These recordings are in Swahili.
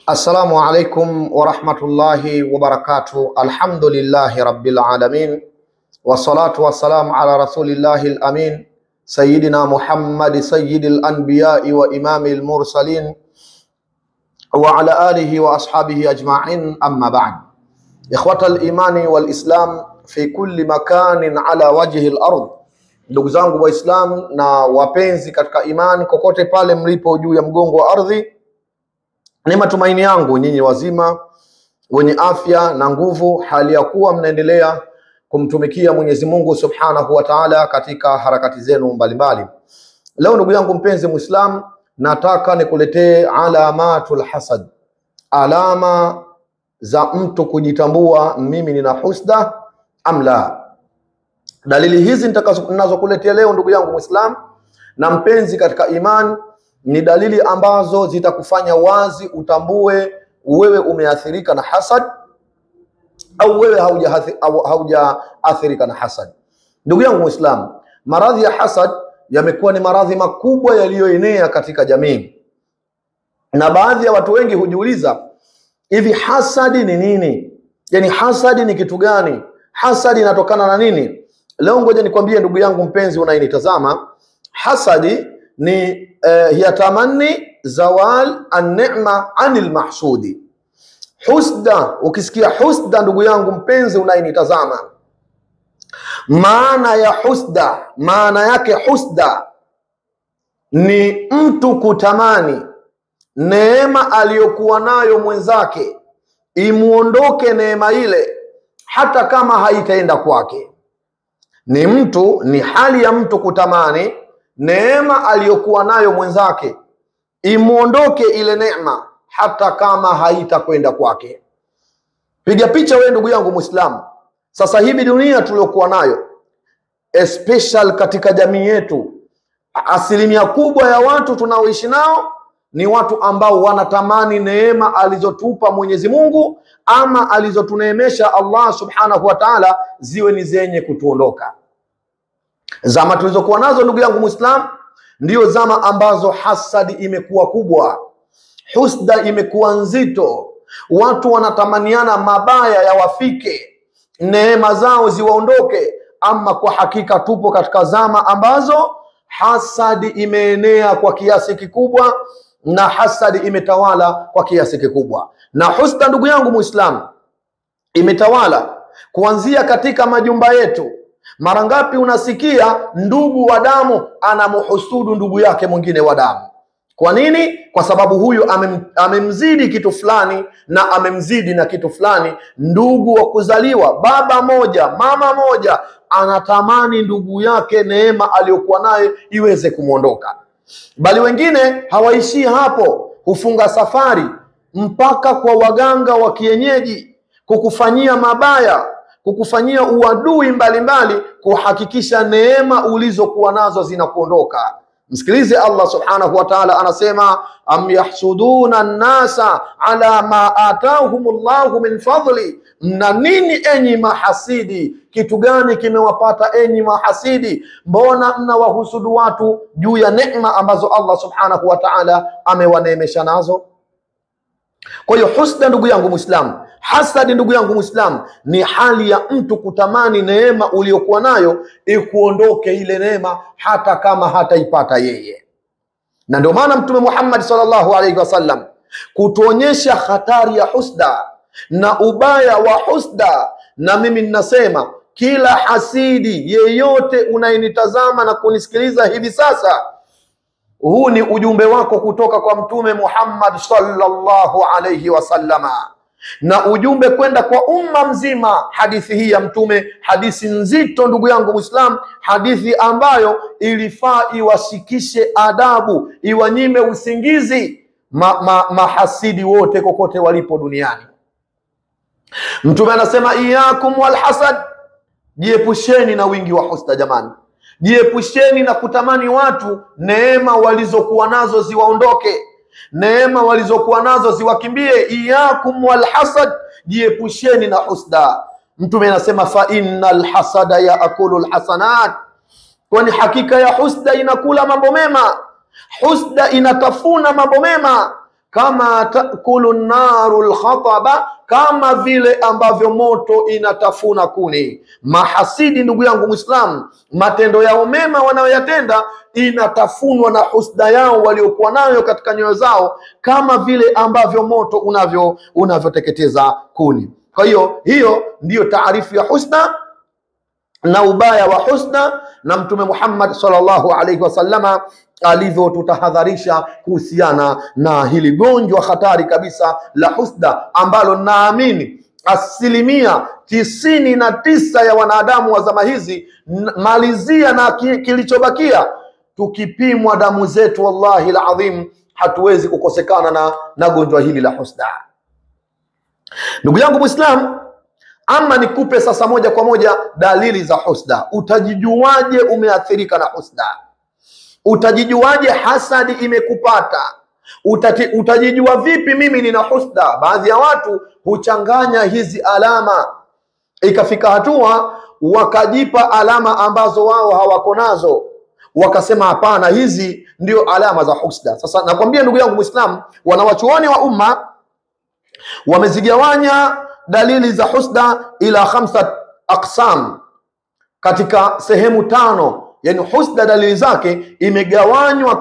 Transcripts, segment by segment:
Assalamu alaikum wa rahmatullahi wa barakatuh. Alhamdulillahi rabbil alamin. Wassalatu wassalamu ala rasulillahi al-amin. Sayyidina Muhammad sayyidil anbiya'i wa imamil mursalin. Wa ala alihi wa ashabihi ajma'in, amma ba'd. Ikhwatal imani wal islam fi kulli makanin ala wajhi al-ard. Ndugu zangu wa Islam na wapenzi katika imani kokote pale mlipo juu ya mgongo wa ardhi, ni matumaini yangu nyinyi wazima wenye afya na nguvu, hali ya kuwa mnaendelea kumtumikia Mwenyezi Mungu Subhanahu wa Ta'ala katika harakati zenu mbalimbali. Leo ndugu yangu mpenzi Muislam, nataka nikuletee alamatul hasad, alama za mtu kujitambua mimi nina husda amla. Dalili hizi ninazokuletea leo ndugu yangu Muislam na mpenzi katika imani ni dalili ambazo zitakufanya wazi utambue wewe umeathirika na hasad au wewe haujaathirika na hasad. Ndugu yangu Muislam, maradhi ya hasad yamekuwa ni maradhi makubwa yaliyoenea katika jamii, na baadhi ya watu wengi hujiuliza, hivi hasadi ni nini? Yani hasadi ni kitu gani? Hasadi inatokana na nini? Leo ngoja nikwambie ndugu yangu mpenzi unayenitazama, hasadi ni hiyatamani zawal an-ni'ma anil mahsudi. Husda, ukisikia husda ndugu yangu mpenzi unayenitazama, maana ya husda, maana yake husda ni mtu kutamani neema aliyokuwa nayo mwenzake imuondoke neema ile hata kama haitaenda kwake. Ni hali ya mtu kutamani neema aliyokuwa nayo mwenzake imuondoke ile neema hata kama haitakwenda kwake. Piga picha wewe ndugu yangu Muislamu, sasa hivi dunia tuliyokuwa nayo, especially katika jamii yetu, asilimia kubwa ya watu tunaoishi nao ni watu ambao wanatamani neema alizotupa Mwenyezi Mungu ama alizotuneemesha Allah Subhanahu wa Ta'ala ziwe ni zenye kutuondoka. Zama tulizokuwa nazo ndugu yangu Muislam ndio zama ambazo hasadi imekuwa kubwa, husda imekuwa nzito. Watu wanatamaniana mabaya ya wafike, neema zao ziwaondoke. Ama kwa hakika tupo katika zama ambazo hasadi imeenea kwa kiasi kikubwa na hasadi imetawala kwa kiasi kikubwa. Na husda ndugu yangu Muislam imetawala kuanzia katika majumba yetu. Mara ngapi unasikia ndugu wa damu anamuhusudu ndugu yake mwingine wa damu? Kwa nini? Kwa sababu huyu amemzidi kitu fulani na amemzidi na kitu fulani. Ndugu wa kuzaliwa, baba moja, mama moja, anatamani ndugu yake neema aliyokuwa naye iweze kumwondoka. Bali wengine hawaishii hapo, hufunga safari mpaka kwa waganga wa kienyeji kukufanyia mabaya, kukufanyia uadui mbalimbali, kuhakikisha neema ulizokuwa nazo zinakuondoka. Msikilize, Allah Subhanahu wa Ta'ala anasema, am yahsuduna an-nasa ala ma atahumullahu min fadli. Mna nini enyi mahasidi? Kitu gani kimewapata enyi mahasidi? Mbona mnawahusudu watu juu ya neema ambazo Allah Subhanahu wa Ta'ala amewaneemesha nazo? Kwa hiyo husda ndugu yangu Muislam, hasadi ndugu yangu Muislam, ni hali ya mtu kutamani neema uliyokuwa nayo ikuondoke ile neema hata kama hataipata yeye. Na ndio maana Mtume Muhammad sallallahu alaihi wasallam kutuonyesha hatari ya husda na ubaya wa husda, na mimi ninasema kila hasidi yeyote unayenitazama na kunisikiliza hivi sasa, huu ni ujumbe wako kutoka kwa Mtume Muhammad sallallahu alaihi wasallama, na ujumbe kwenda kwa umma mzima. Hadithi hii ya Mtume, hadithi nzito ndugu yangu Muislam, hadithi ambayo ilifaa iwasikishe adabu, iwanyime usingizi mahasidi wote kokote walipo duniani. Mtume anasema, iyakum wal hasad, jiepusheni na wingi wa husda jamani. Jiepusheni na kutamani watu neema walizokuwa nazo ziwaondoke, neema walizokuwa nazo ziwakimbie. Iyakum wal hasad, jiepusheni na husda. Mtume anasema, fa innal hasada yaakulul hasanat, kwani hakika ya husda inakula mambo mema, husda inatafuna mambo mema. kama takulu naru lkhataba, kama vile ambavyo moto inatafuna kuni. Mahasidi ndugu yangu Muislamu, matendo yao mema wanayoyatenda inatafunwa na husda yao waliokuwa nayo katika nyoyo zao, kama vile ambavyo moto unavyoteketeza kuni. Kwa hiyo ndiyo taarifu ya husda na ubaya wa husda, na Mtume Muhammad sallallahu alaihi wasallama alivyotutahadharisha kuhusiana na hili gonjwa hatari kabisa la husda, ambalo naamini 99% ya wanadamu wa zama hizi, malizia na kilichobakia, tukipimwa damu zetu, wallahi alazim hatuwezi kukosekana na gonjwa hili la husda. Ndugu yangu Muislam, ama nikupe sasa moja kwa moja dalili za husda. Utajijuaje umeathirika na husda? Utajijuaje hasadi imekupata? Utajijua vipi mimi nina husda? Baadhi ya watu huchanganya hizi alama, ikafika hatua wakajipa alama ambazo wao hawako nazo, wakasema hapana, hizi ndio alama za husda. Sasa nakwambia ndugu yangu Muislamu, wanawachuoni wa umma wamezigawanya dalili za husda ila 5 aqsam, katika sehemu 5. Yani husda dalili zake imegawanywa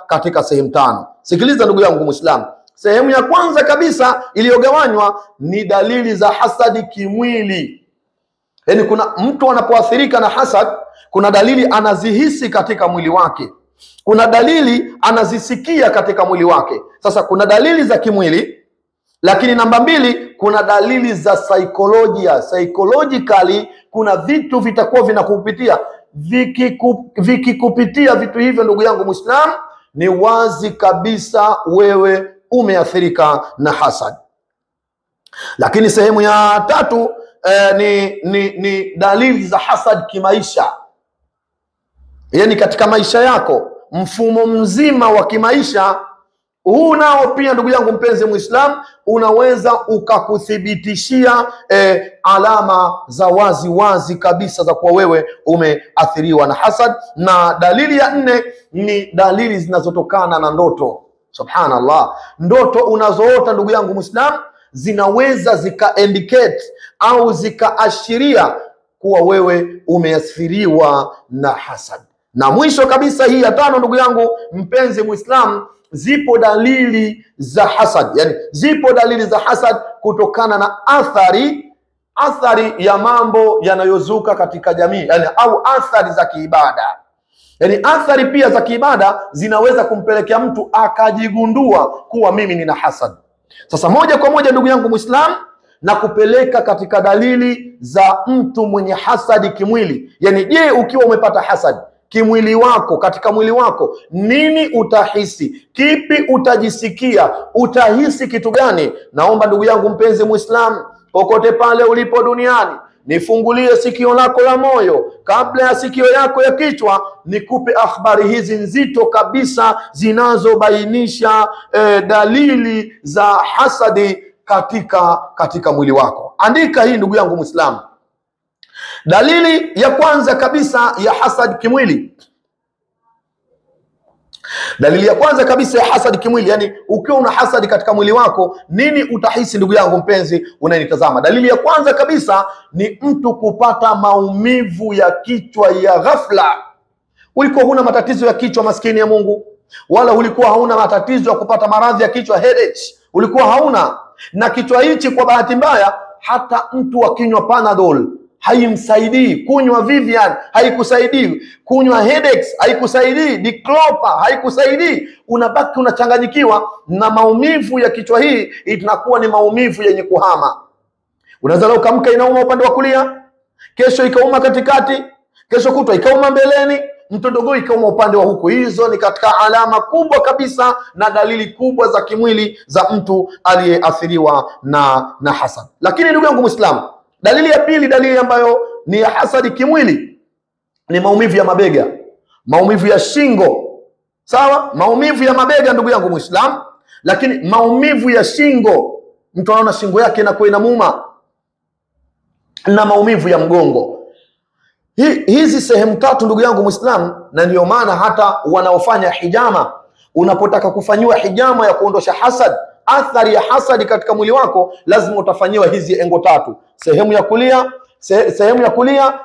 katika sehemu 5. Sikiliza ndugu yangu Muislamu, sehemu ya kwanza kabisa iliyogawanywa ni dalili za hasadi kimwili. Yani kuna mtu anapoathirika na hasad, kuna dalili anazihisi katika mwili wake, kuna dalili anazisikia katika mwili wake. Sasa kuna dalili za kimwili, lakini namba 2 kuna dalili za saikolojia. Psychologically kuna vitu vitakuwa vinakupitia, vikikupitia vitu hivyo ndugu yangu Muislam, ni wazi kabisa wewe umeathirika na hasad. Lakini sehemu ya 3 ni dalili za hasad kimaisha. Yani katika maisha yako, mfumo mzima wa kimaisha, huu nao pia ndugu yangu mpenzi Muislam unaweza ukakuthibitishia alama za wazi kabisa za kuwa wewe umeathiriwa na hasad. Na dalili ya 4 ni dalili zinazotokana na ndoto. Subhanallah, ndoto unazoota ndugu yangu Muislam zinaweza zika-indicate au zikaashiria kuwa wewe umeathiriwa na hasad. Na mwisho kabisa, hii ya 5 ndugu yangu mpenzi Muislam, zipo dalili za hasad. Yani zipo dalili za hasad kutokana na athari ya mambo yanayozuka katika jamii, yani au athari za kiibada. Yani athari pia za kiibada zinaweza kumpelekea mtu akajigundua kuwa mimi nina hasad. Sasa moja kwa moja ndugu yangu Muislam, na kupeleka katika dalili za mtu mwenye hasadi kimwili. Yani je, ukiwa umepata hasad kimwili wako, katika mwili wako, nini utahisi? Kipi utajisikia? Utahisi kitu gani? Naomba ndugu yangu mpenzi Muislam, popote pale ulipo duniani, nifungulie sikio lako la moyo kabla ya sikio yako ya kichwa, nikupe akhbari hizi nzito kabisa zinazobainisha dalili za hasadi katika mwili wako. Andika hii ndugu yangu Muislam. Dalili ya kwanza kabisa ya hasad kimwili. Dalili ya kwanza kabisa ya hasad kimwili, yani ukiwa una hasadi katika mwili wako, nini utahisi ndugu yangu mpenzi unayenitazama? Dalili ya kwanza kabisa ni mtu kupata maumivu ya kichwa ya ghafla. Ulikuwa huna matatizo ya kichwa, maskini ya Mungu, wala ulikuwa hauna matatizo ya kupata maradhi ya kichwa, headache, ulikuwa hauna. Na kichwa hichi kwa bahati mbaya, hata mtu akinywa Panadol haimsaidii, kunywa Vivian haikusaidii, kunywa headaches haikusaidii, Diclopa haikusaidii, unabaki unachanganyikiwa na maumivu ya kichwa. Hii inakuwa ni maumivu yenye kuhama. Unaweza leo ukamka inauma upande wa kulia, kesho ikauma katikati, kesho kutwa ikauma mbeleni, mtondogoo ikauma upande wa huku. Hizo ni katika alama kubwa kabisa na dalili kubwa za kimwili za mtu aliyeathiriwa na hasad. Lakini ndugu yangu Muislamu, dalili ya pili, dalili ambayo ni ya hasadi kimwili, ni maumivu ya mabega, maumivu ya shingo. Sawa, maumivu ya mabega ndugu yangu Muislamu, lakini maumivu ya shingo, mtu anaona shingo yake inakuwa inamuuma, na maumivu ya mgongo. Hizi sehemu 3 ndugu yangu Muislamu, na ndio maana hata wanaofanya hijama Unapotaka kufanyiwa hijama ya kuondosha hasad, athari ya hasadi katika mwili wako, lazima utafanyiwa hizi engo tatu: sehemu ya kulia,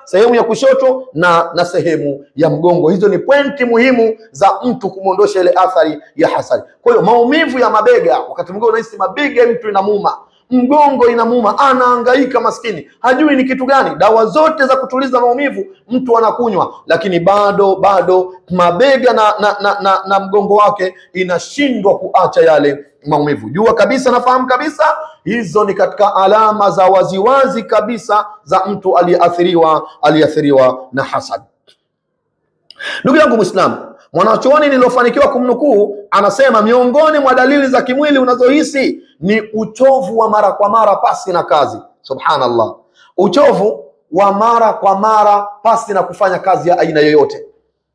sehemu ya kushoto na sehemu ya mgongo. Hizo ni pointi muhimu za mtu kumwondosha ile athari ya hasadi. Kwa hiyo maumivu ya mabega, wakati mwingine unahisi mabega mtu inamuuma, mgongo inamuuma, anahangaika maskini, hajui ni kitu gani. Dawa zote za kutuliza maumivu mtu anakunywa, lakini bado mabega na mgongo wake inashindwa kuacha yale maumivu. Jua kabisa, nafahamu kabisa, hizo ni katika alama za waziwazi kabisa za mtu aliyeathiriwa na hasad. Ndugu yangu Muislamu, mwanachuoni nilofanikiwa kumnukuu anasema miongoni mwa dalili za kimwili unazohisi ni uchovu wa mara kwa mara pasi na kazi. Subhanallah, uchovu wa mara kwa mara pasi na kufanya kazi ya aina yoyote.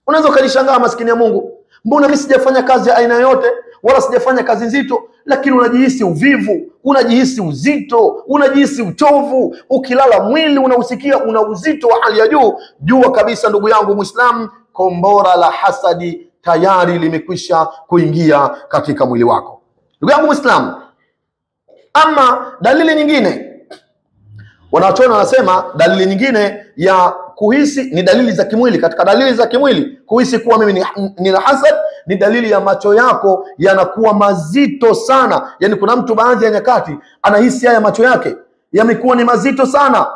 Unaweza ukajishangaa, maskini ya Mungu, mbona mimi sijafanya kazi ya aina yoyote wala sijafanya kazi nzito, lakini unajihisi uvivu, unajihisi uzito, unajihisi uchovu. Ukilala mwili unausikia una uzito wa hali ya juu. Jua kabisa ndugu yangu Muislamu, kombora la hasadi tayari limekwisha kuingia katika mwili wako. Ndugu yangu Muislamu, ama dalili nyingine, wanachuoni wanasema dalili nyingine ya kuhisi ni dalili za kimwili. Katika dalili za kimwili kuhisi kuwa mimi nina hasad ni dalili ya macho yako yanakuwa mazito sana. Yani kuna mtu baadhi ya nyakati anahisi haya macho yake yamekuwa ni mazito sana,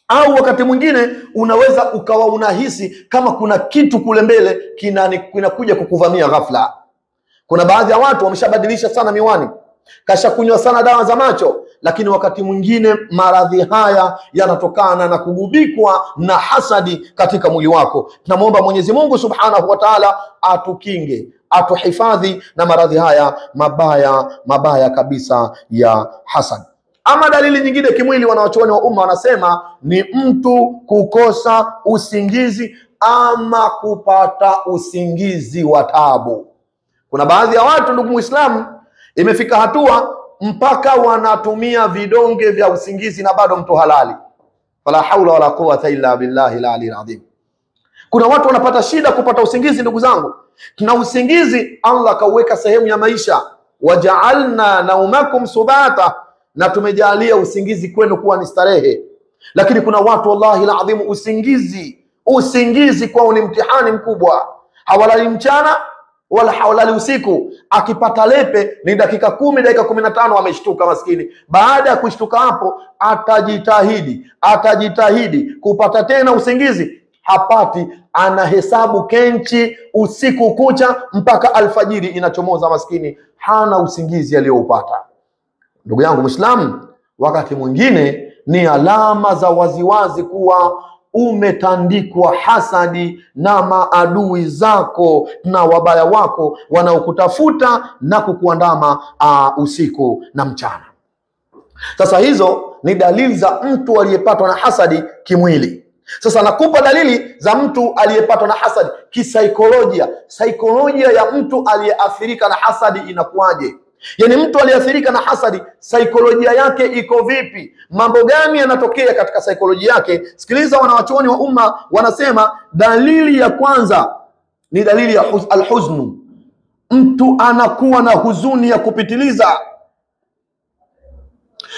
au wakati mwingine unaweza ukawa unahisi kama kuna kitu kule mbele kinakuja kukuvamia ghafla. Kuna baadhi ya watu wameshabadilisha sana miwani, kashakunywa sana dawa za macho, lakini wakati mwingine maradhi haya yanatokana na kugubikwa na hasadi katika mwili wako. Tunamwomba Mwenyezi Mungu Subhanahu wa Ta'ala atukinge, atuhifadhi na maradhi haya mabaya kabisa ya hasad. Ama dalili nyingine kimwili, wanawachuoni wa umma wanasema ni mtu kukosa usingizi ama kupata usingizi wa taabu. Kuna baadhi ya watu, ndugu Muislamu, imefika hatua mpaka wanatumia vidonge vya usingizi na bado mtu halali. Fala haula wala quwwata illa billahi al-aliyyil azim. Kuna watu wanapata shida kupata usingizi ndugu zangu. Na usingizi Allah kauweka sehemu ya maisha, waja'alna naumakum subata, na tumejalia usingizi kwenu kuwa ni starehe. Lakini kuna watu wallahi al-azim, usingizi kwao ni mtihani mkubwa. Hawalali mchana wala hawalali usiku. Akipata lepe ni dakika 10, dakika 15 ameshtuka maskini. Baada ya kushtuka hapo atajitahidi kupata tena usingizi, hapati. Anahesabu kenchi usiku kucha mpaka alfajiri inachomoza, maskini hana usingizi aliyoupata. Ndugu yangu Muislamu, wakati mwingine ni alama za waziwazi kuwa umetandikwa hasadi na maadui zako na wabaya wako wanaokutafuta na kukuandama usiku na mchana. Sasa hizo ni dalili za mtu aliyepatwa na hasadi kimwili. Sasa nakupa dalili za mtu aliyepatwa na hasadi kisaikolojia. Saikolojia ya mtu aliyeathirika na hasadi inakuwaje? Yani mtu aliyeathirika na hasadi, saikolojia yake iko vipi? Mambo gani yanatokea katika saikolojia yake? Sikiliza, wanawachuoni wa umma wanasema dalili ya kwanza ni dalili ya alhuznu. Mtu anakuwa na huzuni ya kupitiliza.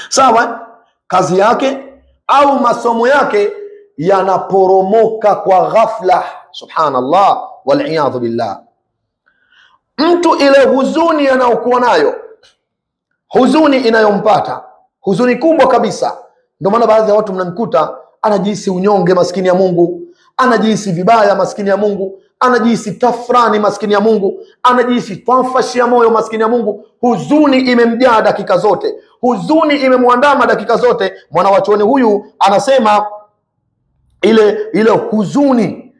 Sawa, kazi yake au masomo yake yanaporomoka kwa ghafla. Subhanallah wal-iyadhu billah. Mtu ile huzuni anayokuwa nayo, huzuni inayompata, huzuni kubwa kabisa. Ndio maana baadhi ya watu mnamkuta anajihisi unyonge, maskini ya Mungu, anajihisi vibaya, maskini ya Mungu, anajihisi tafrani, maskini ya Mungu, anajihisi tafashi ya moyo, maskini ya Mungu. Huzuni imemjaa dakika zote, huzuni imemwandama dakika zote. Mwanawachuoni huyu anasema ile huzuni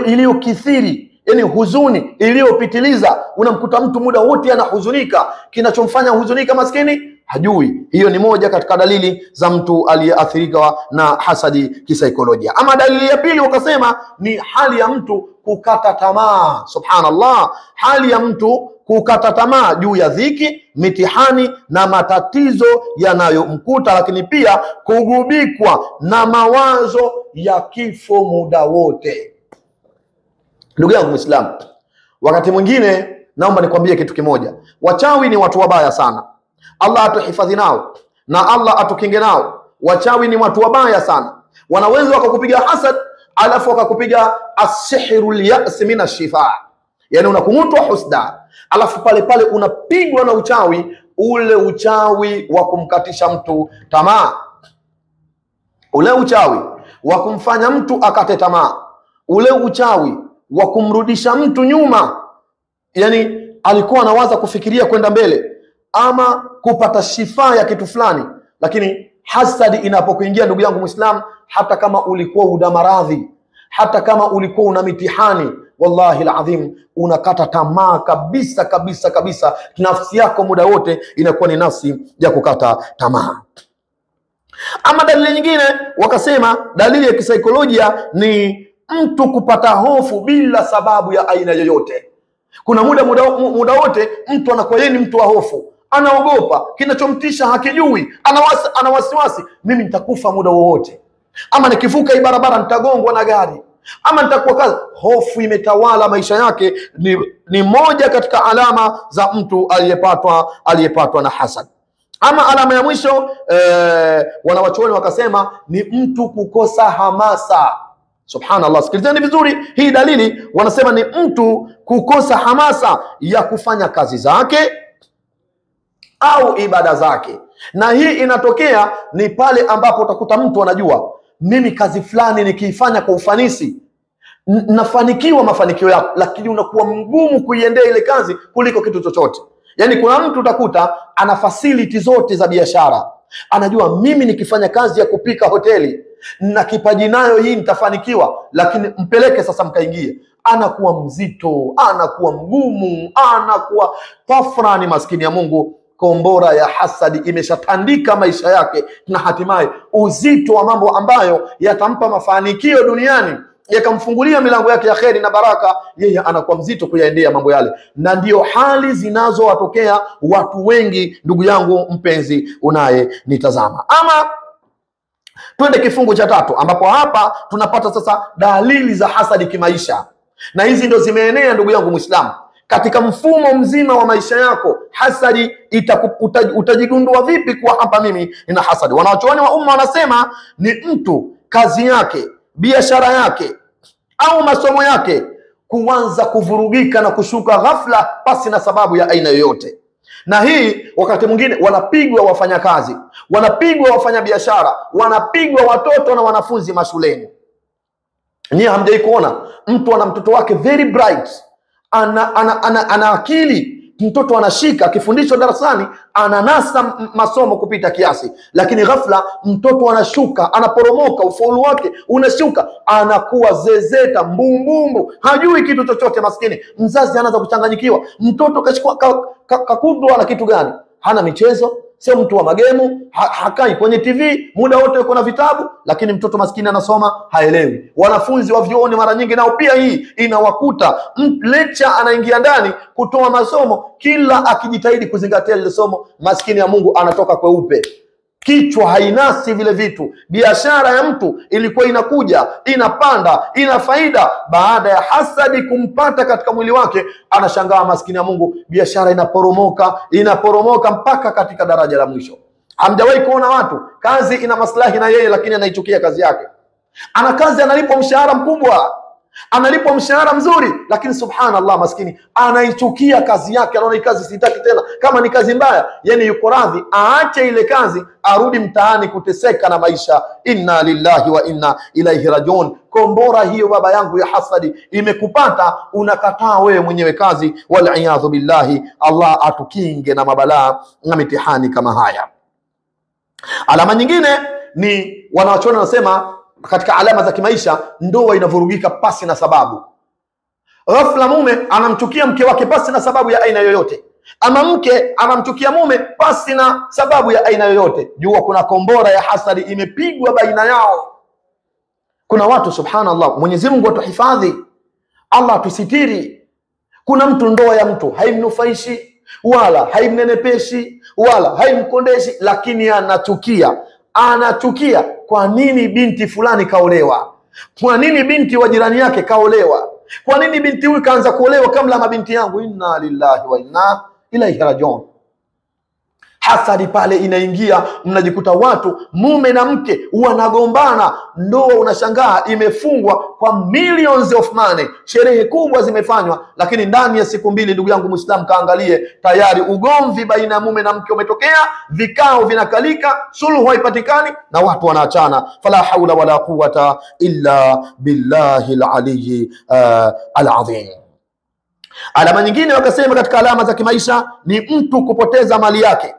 iliyokithiri, yani huzuni iliyopitiliza, unamkuta mtu muda wote anahuzunika. Kinachomfanya huzunika maskini hajui. Hiyo ni moja katika dalili za mtu aliyeathirika na hasadi kisaikolojia. Ama dalili ya pili wakasema ni hali ya mtu kukata tamaa. Subhanallah, hali ya mtu kukata tamaa juu ya dhiki, mitihani na matatizo yanayomkuta, lakini pia kugubikwa na mawazo ya kifo muda wote. Ndugu yangu Muislamu, Wakati mwingine naomba nikwambie kitu kimoja, wachawi ni watu wabaya sana. Allah atuhifadhi nao na Allah atukinge nao. Wachawi ni watu wabaya sana, wanaweza wakakupiga hasad alafu wakakupiga as-sihrul ya's min ash-shifa, yani unakungutwa husda alafu pale pale unapigwa na uchawi, ule uchawi wa kumkatisha mtu tamaa, ule uchawi wa kumfanya mtu akate tamaa, ule uchawi wa kumrudisha mtu nyuma, yani alikuwa anawaza kufikiria kwenda mbele ama kupata shifa ya kitu fulani, lakini hasadi inapokuingia ndugu yangu Muislam, hata kama ulikuwa una maradhi, hata kama ulikuwa una mitihani, wallahi alazim unakata tamaa kabisa kabisa kabisa. Nafsi yako muda wote inakuwa ni nafsi ya kukata tamaa. Ama dalili nyingine wakasema, dalili ya kisaikolojia ni mtu kupata hofu bila sababu ya aina yoyote. Kuna muda wote mtu anakuwa yeye ni mtu wa hofu, anaogopa, kinachomtisha hakijui, ana wasiwasi, mimi nitakufa muda wowote, ama nikivuka hii barabara nitagongwa na gari, ama nitakuwa kazi. Hofu imetawala maisha yake, ni moja katika alama za mtu aliyepatwa na hasad. Ama alama ya mwisho wanawachuoni wakasema ni mtu kukosa hamasa. Subhanallah, sikilizeni vizuri hii dalili. Wanasema ni mtu kukosa hamasa ya kufanya kazi zake au ibada zake, na hii inatokea ni pale ambapo utakuta mtu anajua, mimi kazi fulani nikiifanya kwa ufanisi nafanikiwa mafanikio yako, lakini unakuwa mgumu kuiendea ile kazi kuliko kitu chochote. Yani kuna mtu utakuta ana facility zote za biashara, anajua mimi nikifanya kazi ya kupika hoteli na kipaji nayo hii nitafanikiwa, lakini mpeleke sasa mkaingie, anakuwa mzito, anakuwa mgumu, anakuwa tafrani. Maskini ya Mungu, kombora ya hasadi imeshatandika maisha yake, na hatimaye uzito wa mambo ambayo yatampa mafanikio duniani, yakamfungulia milango yake ya kheri na baraka, yeye anakuwa mzito kuyaendea mambo yale. Na ndio hali zinazowatokea watu wengi, ndugu yangu mpenzi unaye nitazama. Ama twende kifungu cha 3, ambapo hapa tunapata sasa dalili za hasadi kimaisha, na hizi ndio zimeenea ndugu yangu Muislamu katika mfumo mzima wa maisha yako. Hasadi utajigundua vipi kuwa hapa mimi nina hasadi? Wanawachuoni wa umma wanasema ni mtu kazi yake, biashara yake au masomo yake kuanza kuvurugika na kushuka ghafla pasi na sababu ya aina yoyote. Na hii wakati mwingine wanapigwa wafanyakazi, wanapigwa wafanyabiashara, wanapigwa watoto na wanafunzi mashuleni. Nyie hamjai kuona mtu ana mtoto wake very bright, ana akili, mtoto anashika akifundishwa darasani ananasa masomo kupita kiasi, lakini ghafla mtoto anashuka, anaporomoka, ufaulu wake unashuka, anakuwa zezeta, mbumbumbu, hajui kitu chochote. Maskini mzazi anaanza kuchanganyikiwa, mtoto kakudwa na kitu gani? Hana michezo, sio mtu wa magemu, hakai kwenye TV, muda wote yuko na vitabu, lakini mtoto maskini anasoma haelewi. Wanafunzi wa vyuoni mara nyingi nao pia hii inawakuta, lecture anaingia ndani kutoa masomo, kila akijitahidi kuzingatia lile somo, maskini ya Mungu anatoka kweupe, kichwa hainasi vile vitu. Biashara ya mtu ilikuwa inakuja, inapanda, ina faida, baada ya hasadi kumpata katika mwili wake, anashangaa maskini ya Mungu biashara inaporomoka mpaka katika daraja la mwisho. Hamjawahi kuona watu kazi ina maslahi na yeye, lakini anaichukia kazi yake? Ana kazi, analipwa mshahara mkubwa, analipwa mshahara mzuri, lakini subhanallah maskini anaichukia kazi yake, anaona kazi sitaki tena. Kama ni kazi mbaya, yani yuko radhi aache ile kazi, arudi mtaani kuteseka na maisha. Inna lillahi wa inna ilaihi rajiun. Kombora hiyo baba yangu ya hasadi imekupata, unakataa wewe mwenyewe kazi, wal iyadhu billahi. Allah atukinge na mabalaa na mitihani kama haya. Alama nyingine ni wanawachuoni wanasema katika alama za kimaisha, ndoa inavurugika pasi na sababu. Ghafla mume anamchukia mke wake pasi na sababu ya aina yoyote, ama mke anamchukia mume pasi na sababu ya aina yoyote. Jua kuna kombora ya hasadi imepigwa baina yao. Kuna watu subhanallah, Mwenyezi Mungu atuhifadhi, Allah tusitiri. Kuna mtu ndoa ya mtu haimnufaishi wala haimnenepeshi wala haimkondeshi, lakini anachukia. Kwa nini binti fulani kaolewa? Kwa nini binti wa jirani yake kaolewa? Kwa nini binti huyu kaanza kuolewa kabla mabinti yangu? Inna lillahi wa inna ilaihi rajiun. Hasadi pale inaingia, mnajikuta watu mume na mke wanagombana, ndoa unashangaa imefungwa kwa millions of money, sherehe kubwa zimefanywa, lakini ndani ya siku mbili, ndugu yangu Muislamu, kaangalie, tayari ugomvi baina ya mume na mke umetokea, vikao vinakalika, suluhu haipatikani na watu wanaachana. Fala haula wala quwwata illa billahi al-aliyyi al-azim. Alama nyingine wakasema katika alama za kimaisha ni mtu kupoteza mali yake.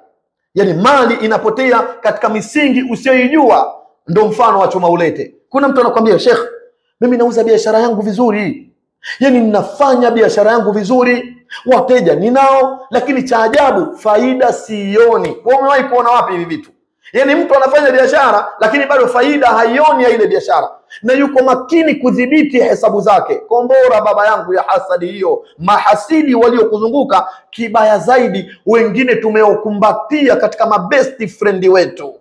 Yani mali inapotea katika misingi usiyoijua. Ndio mfano wa chuma ulete. Kuna mtu anakuambia, Sheikh, mimi nauza biashara yangu vizuri, yani ninafanya biashara yangu vizuri, wateja ninao, lakini cha ajabu faida sioni. Wewe umewahi kuona wapi hivi vitu? Yani mtu anafanya biashara lakini bado faida haioni ya ile biashara, na yuko makini kudhibiti hesabu zake. Kombora baba yangu ya hasadi hiyo. Mahasidi waliokuzunguka, kibaya zaidi, wengine tumeokumbatia katika mabesti friend wetu.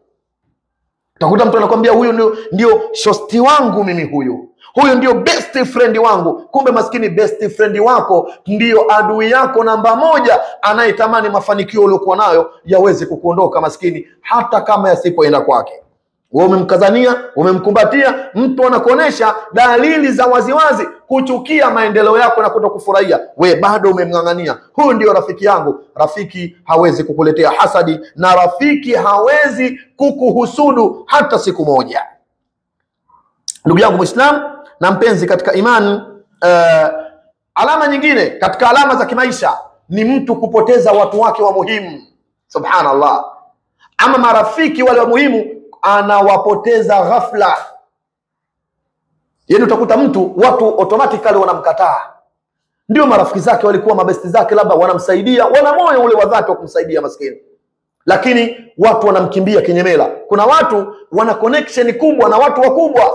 Utakuta mtu anakuambia huyu ndio shosti wangu mimi, huyu ndio best friend wangu. Kumbe maskini best friend wako ndio adui yako namba moja, anayetamani mafanikio uliokuwa nayo yaweze kukuondoka maskini, hata kama yasipoenda kwake. Wewe umemkazania, umemkumbatia, mtu anakuonesha dalili za waziwazi kuchukia maendeleo yako na kutokufurahia, we bado umemng'ang'ania. Huyu ndio rafiki yangu. Rafiki hawezi kukuletea hasadi, na rafiki hawezi kukuhusudu hata siku moja. Ndugu yangu Muislamu na mpenzi katika imani, alama nyingine katika alama za kimaisha ni mtu kupoteza watu wake wa muhimu. Subhanallah. Ama marafiki wale wa muhimu anawapoteza ghafla. Yani utakuta mtu watu automatically wanamkataa. Ndio marafiki zake walikuwa mabesti zake, labda wanamsaidia, wana moyo ule wa dhati wa kumsaidia maskini, lakini watu wanamkimbia kinyemela. Kuna watu wana connection kubwa na watu wakubwa,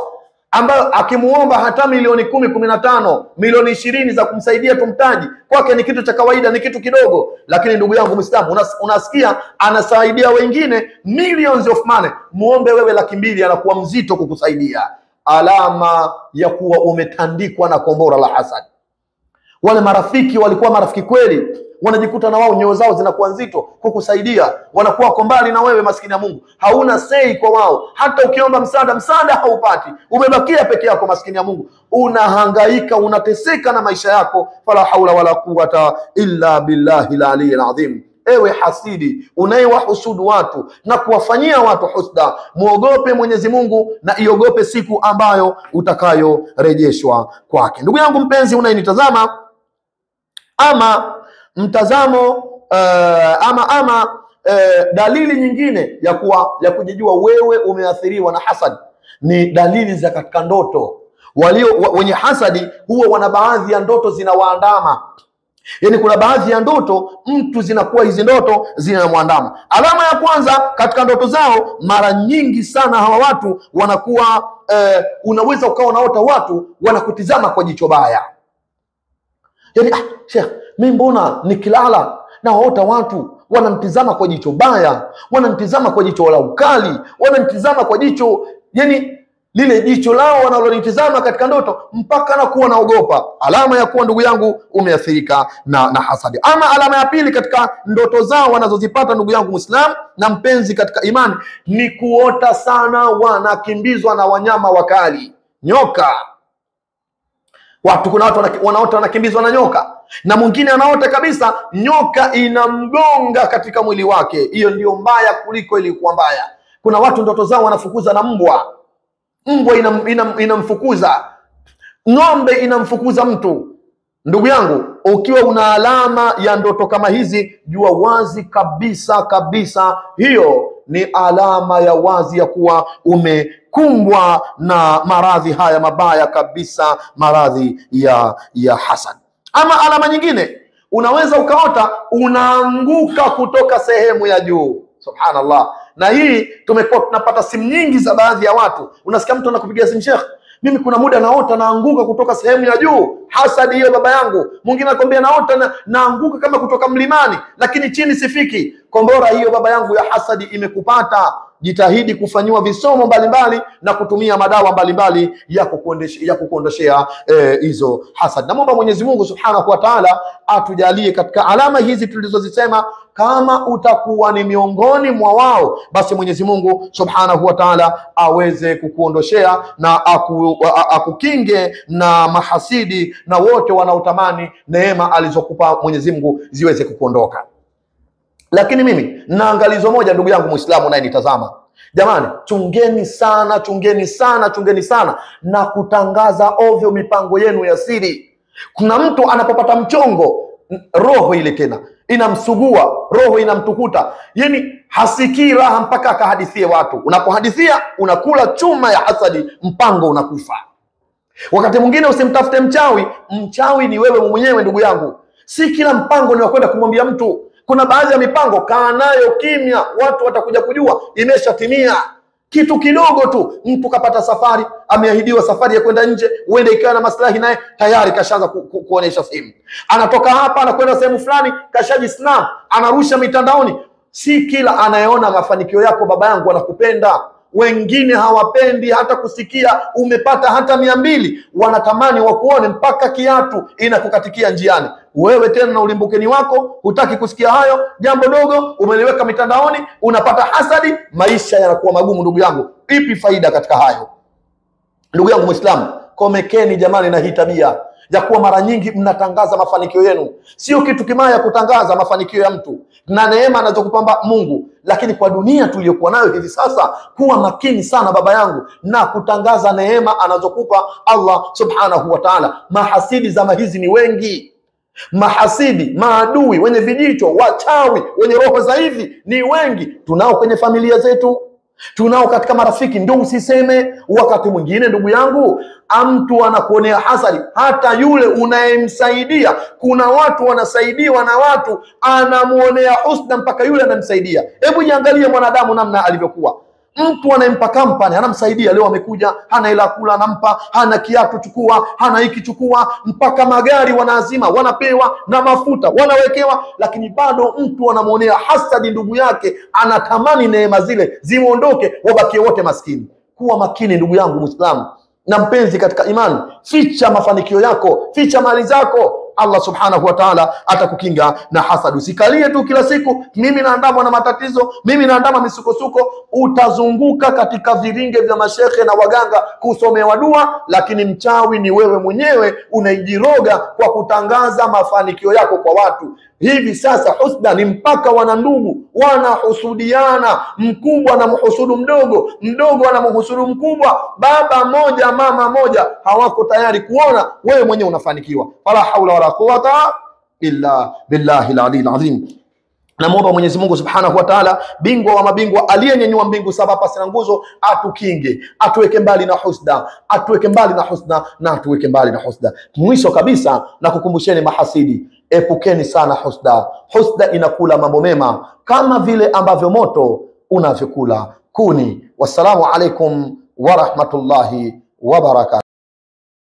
ambayo akimuomba hata milioni 10, 15, milioni 20 za kumsaidia tumtaji, kwake ni kitu cha kawaida, ni kitu kidogo. Lakini ndugu yangu Muislamu, unasikia anasaidia wengine millions of money, muombe wewe 200,000, anakuwa mzito kukusaidia. Alama ya kuwa umetandikwa na kombora la hasad. Wale marafiki walikuwa marafiki kweli, wanajikuta na wao nyoyo zao zinakuwa nzito kukusaidia, wanakuwa wako mbali na wewe, maskini ya Mungu, hauna sei kwa wao. Hata ukiomba msaada haupati, umebakia peke yako, maskini ya Mungu, unahangaika, unateseka na maisha yako. Fala haula wala quwwata illa billahi al-ali al-azim. Ewe hasidi unayewahusudu watu na kuwafanyia watu husda, muogope Mwenyezi Mungu na iogope siku ambayo utakayorejeshwa kwake. Ndugu yangu mpenzi unayenitazama, ama mtazamo dalili nyingine ya kujijua wewe umeathiriwa na hasad ni dalili za katika ndoto. Wenye hasadi huwa wana baadhi ya ndoto zinawaandama. Yani kuna baadhi ya ndoto mtu zinakuwa hizi ndoto zinamwandama. Alama ya kwanza katika ndoto zao, mara nyingi sana hawa watu wanakuwa unaweza ukawa unaota watu wanakutizama kwa jicho baya. Yani Sheikh, mimi mbona nikilala naota watu wananitizama kwa jicho baya, wananitizama kwa jicho la ukali, wananitizama kwa jicho, yani lile jicho lao wanalonitizama katika ndoto mpaka nakuwa naogopa. Alama ya kuwa ndugu yangu umeathirika na hasadi. Ama alama ya pili katika ndoto zao wanazozipata, ndugu yangu Muislamu na mpenzi katika imani, ni kuota sana wanakimbizwa na wanyama wakali, nyoka. Kuna watu wanaota wanakimbizwa na nyoka, na mwingine anaota kabisa nyoka inamgonga katika mwili wake. Hiyo ndio mbaya kuliko ilikuwa mbaya. Kuna watu ndoto zao wanafukuza na mbwa inamfukuza, ng'ombe inamfukuza mtu. Ndugu yangu, ukiwa una alama ya ndoto kama hizi, jua wazi kabisa hiyo ni alama ya wazi ya kuwa umekumbwa na maradhi haya mabaya kabisa, maradhi ya hasad. Ama alama nyingine, unaweza ukaota unaanguka kutoka sehemu ya juu. Subhanallah. Na hii tumekuwa tunapata simu nyingi za baadhi ya watu. Unasikia mtu anakupigia simu, Sheikh, mimi kuna muda naota naanguka kutoka sehemu ya juu. Hasadi hiyo baba yangu. Mwingine anakuambia naota naanguka kama kutoka mlimani, lakini chini sifiki. Kombora hiyo baba yangu ya hasadi imekupata. jitahidi kufanyiwa visomo mbalimbali na kutumia madawa mbalimbali ya kukuondoshea hizo hasad. Naomba Mwenyezi Mungu Subhanahu wa Ta'ala atujalie katika alama hizi tulizozisema. Kama utakuwa ni miongoni mwa wao, basi Mwenyezi Mungu Subhanahu wa Ta'ala aweze kukuondoshea na akukinge na mahasidi na wote wanaotamani neema alizokupa Mwenyezi Mungu ziweze kukuondoka. Lakini mimi na angalizo moja, ndugu yangu Muislamu naye nitazama, jamani, chungeni sana, chungeni sana, chungeni sana na kutangaza ovyo mipango yenu ya siri. Kuna mtu anapopata mchongo, roho ile tena inamsugua, roho inamtukuta, yani hasikii raha mpaka akahadithie watu. Unapohadithia unakula chuma ya hasadi, mpango unakufa. Wakati mwingine usimtafute mchawi, mchawi ni wewe mwenyewe ndugu yangu. Si kila mpango ni wa kwenda kumwambia mtu. Kuna baadhi ya mipango kaa nayo kimya, watu watakuja kujua imeshatimia. Kitu kidogo tu, mtu kapata safari, ameahidiwa safari ya kwenda nje, uende ikawa na maslahi naye, tayari kashaanza kuonesha simu. Anatoka hapa anakwenda sehemu fulani, kashaji snap, anarusha mitandaoni. Si kila anayeona mafanikio yako baba yangu anakupenda. Wengine hawapendi hata kusikia umepata hata 200, wanatamani wakuone mpaka kiatu inakukatikia njiani. Wewe tena na ulimbukeni wako hutaki kusikia hayo, jambo dogo umeliweka mitandaoni, unapata hasadi, maisha yanakuwa magumu ndugu yangu. Ipi faida katika hayo? Ndugu yangu Muislamu, komekeni jamani na hii tabia ya kuwa mara nyingi mnatangaza mafanikio yenu. Sio kitu kimaya kutangaza mafanikio ya mtu na neema anazokupamba Mungu, lakini kwa dunia tuliyokuwa nayo hivi sasa, kuwa makini sana baba yangu na kutangaza neema anazokupa Allah Subhanahu wa Ta'ala. Mahasidi zama hizi ni wengi. Mahasidi, maadui, wenye vijicho, wachawi, wenye roho za hivi ni wengi. Tunao kwenye familia zetu, tunao katika marafiki, ndio usiseme. Wakati mwingine ndugu yangu, mtu anakuonea hasadi, hata yule unayemsaidia. Kuna watu wanasaidiwa na watu, anamuonea husda mpaka yule anamsaidia. Hebu jiangalie mwanadamu namna alivyokuwa. Mtu anayempa kampani, anamsaidia, leo amekuja, hana hela kula, anampa, hana kiatu chukua, hana hiki chukua, mpaka magari wanaazima, wanapewa na mafuta wanawekewa, lakini bado mtu anamuonea hasadi ndugu yake, anatamani neema zile zimuondoke, wabakie wote maskini. Kuwa makini ndugu yangu Muislamu na mpenzi katika imani. Ficha mafanikio yako, ficha mali zako. Allah Subhanahu wa Ta'ala atakukinga na hasad. Usikalie tu kila siku, mimi naandamwa na matatizo, mimi naandamwa misukosuko. Utazunguka katika viringe vya mashehe na waganga kusomewa dua, lakini mchawi ni wewe mwenyewe unaijiroga kwa kutangaza mafanikio yako kwa watu. Hivi sasa husda ni mpaka wanandugu wanahusudiana, mkubwa na mhusudu mdogo, mdogo anamhusudu mkubwa, baba moja mama moja, hawako tayari kuona wewe mwenyewe unafanikiwa. Wala haula wala quwwata illa billahi al-ali al-azim. Namuomba Mwenyezi Mungu Subhanahu wa Ta'ala, bingwa wa mabingwa, aliyenyanyua mbingu saba pasi na nguzo, atukinge, atuweke mbali na husda, atuweke mbali na husda na atuweke mbali na husda. Mwisho kabisa na kukumbusheni mahasidi, epukeni sana husda. Husda inakula mambo mema kama vile ambavyo moto unavyokula kuni. Wassalamu alaikum wa rahmatullahi wa barakatuh.